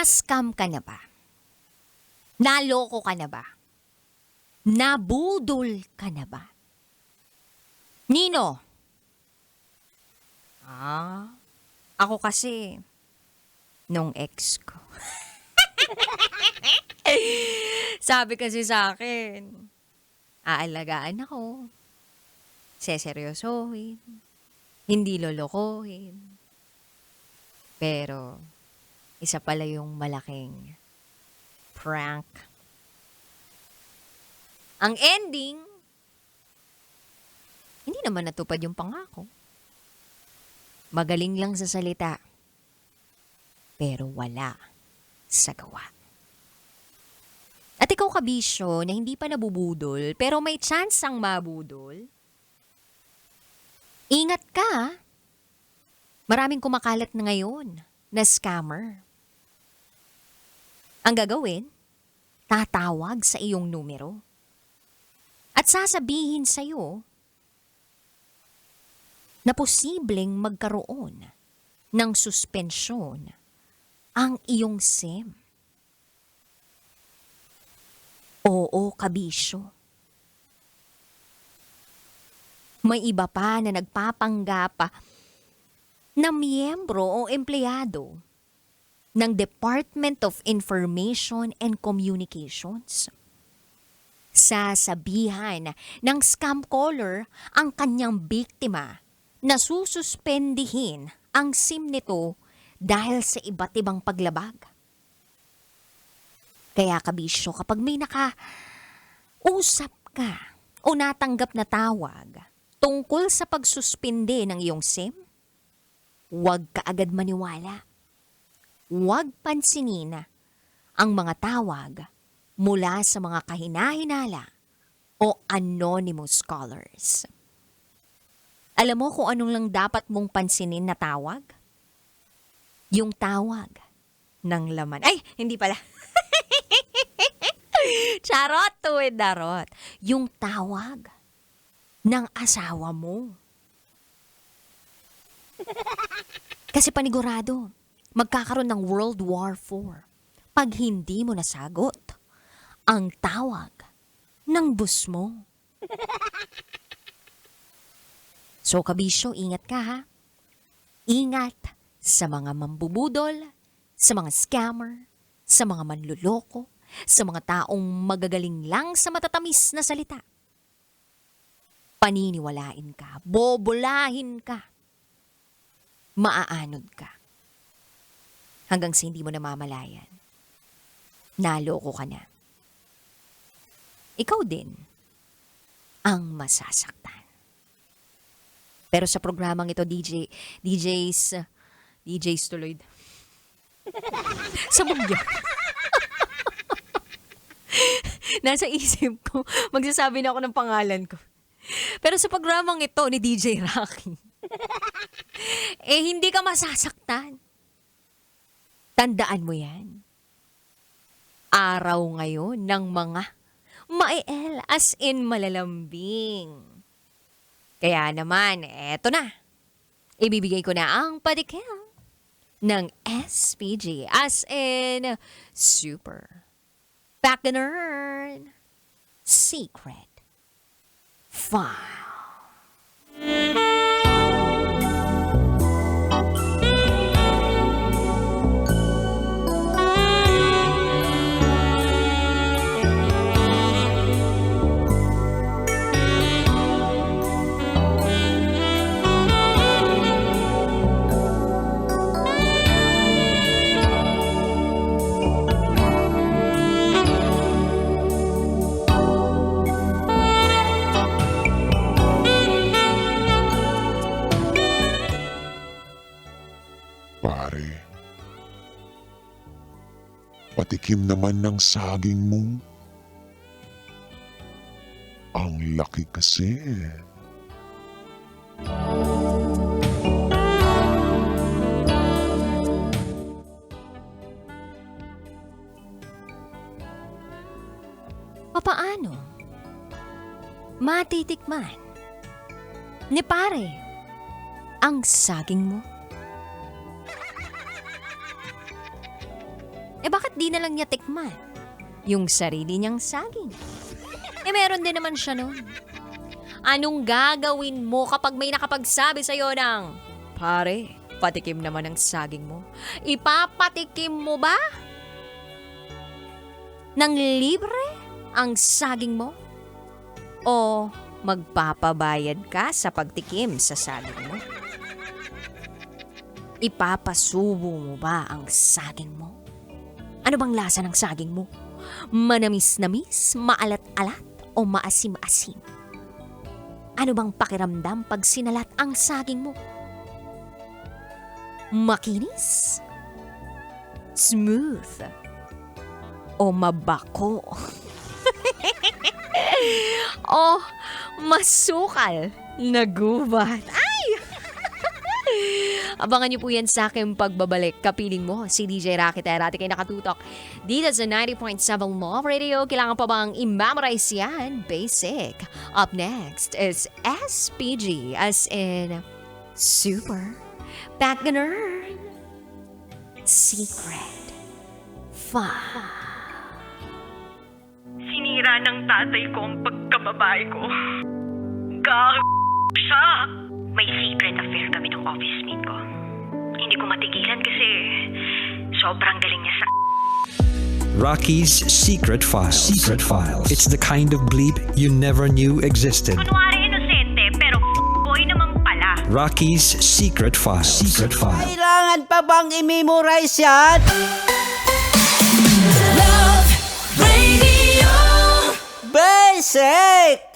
Na-scam ka na ba? Naloko ka na ba? Nabudol ka na ba? Nino? Ako kasi, nung ex ko. Sabi kasi sa akin, aalagaan ako, seseryosohin, hindi lolokohin. Pero, isa pala yung malaking prank. Ang ending, hindi naman natupad yung pangako. Magaling lang sa salita, pero wala sa gawa. At ikaw kabisyo na hindi pa nabubudol, pero may chance ang mabudol, ingat ka. Maraming kumakalat na ngayon na scammer. Ang gagawin, tatawag sa iyong numero at sasabihin sa'yo na posibleng magkaroon ng suspensyon ang iyong SIM. Oo, kabisyo. May iba pa na nagpapanggap na miyembro o empleyado ng Department of Information and Communications. Sasabihan ng scam caller ang kanyang biktima na sususpendihin ang SIM nito dahil sa iba't ibang paglabag. Kaya kabisyo, kapag may nakausap ka o natanggap na tawag tungkol sa pagsuspende ng iyong SIM, huwag ka agad maniwala. Huwag pansinin ang mga tawag mula sa mga kahinahinala o anonymous callers. Alam mo kung anong lang dapat mong pansinin na tawag? Yung tawag ng laman. Ay, hindi pala. Charot to with darot. Yung tawag ng asawa mo. Kasi panigurado, magkakaroon ng World War IV pag hindi mo nasagot ang tawag ng boss mo. So kabisyo, ingat ka ha. Ingat sa mga mambubudol, sa mga scammer, sa mga manluloko, sa mga taong magagaling lang sa matatamis na salita. Paniniwalain ka, bobolahin ka, maaanod ka. Hanggang sa hindi mo namamalayan, naloko ka na. Ikaw din ang masasaktan. Pero sa programang ito, DJs tuloy. Sabog yun. Nasa isip ko, magsasabi na ako ng pangalan ko. Pero sa programang ito ni DJ Rocky, hindi ka masasaktan. Tandaan mo yan. Araw ngayon ng mga mael as in malalambing. Kaya naman, eto na. Ibibigay ko na ang padikel ng SPG as in Super Bacchanal Secret File. Pare, patikim naman ng saging mo. Ang laki kasi. Papaano? Matitikman ni pare ang saging mo? bakit di na lang niya tikman yung sarili niyang saging? Meron din naman siya nun. Anong gagawin mo kapag may nakapagsabi sa'yo ng, pare, patikim naman ang saging mo? Ipapatikim mo ba? Nang libre ang saging mo? O magpapabayad ka sa pagtikim sa saging mo? Ipapasubo mo ba ang saging mo? Ano bang lasa ng saging mo? Manamis-namis, maalat-alat, o maasim-asim? Ano bang pakiramdam pag sinalat ang saging mo? Makinis? Smooth? O mabako? O masukal na gubat? Ay! Abangan niyo po yan sa aking pagbabalik. Kapiling mo, si DJ Rocky Terati kayo nakatutok. Dito sa 90.7 Love Radio, kailangan pa bang i-memorize yan? Basic. Up next is SPG, as in Super Pagganern Secret 5. Sinira ng tatay ko ang pagkababae ko. Siya. May secret affair kami ng office mate ko. Hindi ko matigilan kasi sobrang galing niya sa... Rocky's Secret Files. Secret Files. It's the kind of bleep you never knew existed. Kunwari inosente pero boy naman pala. Rocky's Secret Files. Secret Files. Kailangan pa bang i-memorize yan? Love Radio. Basic!